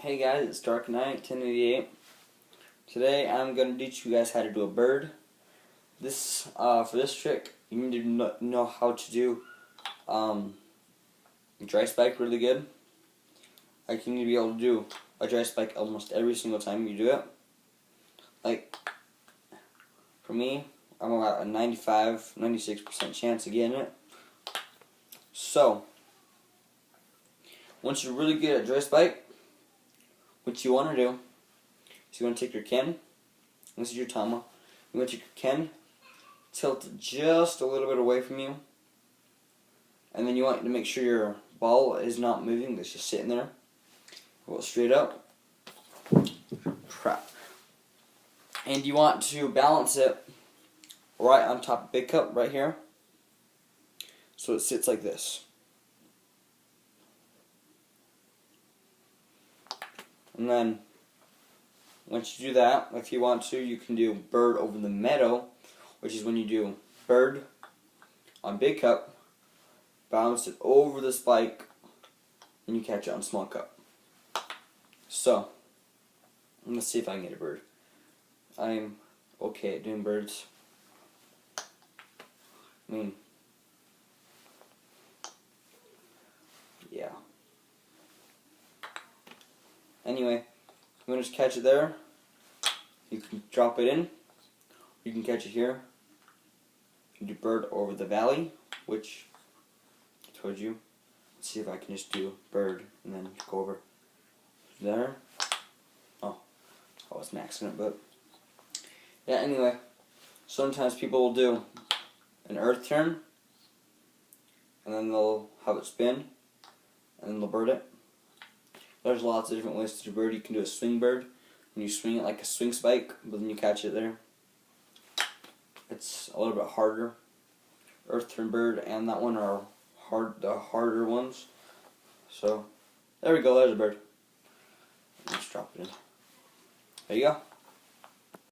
Hey guys, it's Dark Knight 1088. Today I'm going to teach you guys how to do a bird. For this trick, you need to know how to do dry spike really good. Like you need to be able to do a dry spike almost every single time you do it. Like for me, I'm about a 96% chance of getting it. So once you're really good at dry spike, what you want to do is you want to take your Ken, this is your Tama, you want to take your Ken, tilt it just a little bit away from you, and then you want to make sure your ball is not moving, it's just sitting there. Roll it straight up. Crap. And you want to balance it right on top of Big Cup, right here, so it sits like this. And then, once you do that, if you want to, you can do bird over the meadow, which is when you do bird on Big Cup, bounce it over the spike, and you catch it on Small Cup. So, let's see if I can get a bird. I'm okay at doing birds. Yeah. Anyway, you want to just catch it there. You can drop it in. You can catch it here. You can do bird over the valley, which I told you. Let's see if I can just do bird and then go over there. Oh, that was an accident, but yeah. Anyway, sometimes people will do an earth turn, and then they'll have it spin, and then they'll bird it. There's lots of different ways to do bird. You can do a swing bird, and you swing it like a swing spike, but then you catch it there. It's a little bit harder. Earth turn bird and that one are the harder ones. So, there we go, there's a bird. Just drop it in. There you go.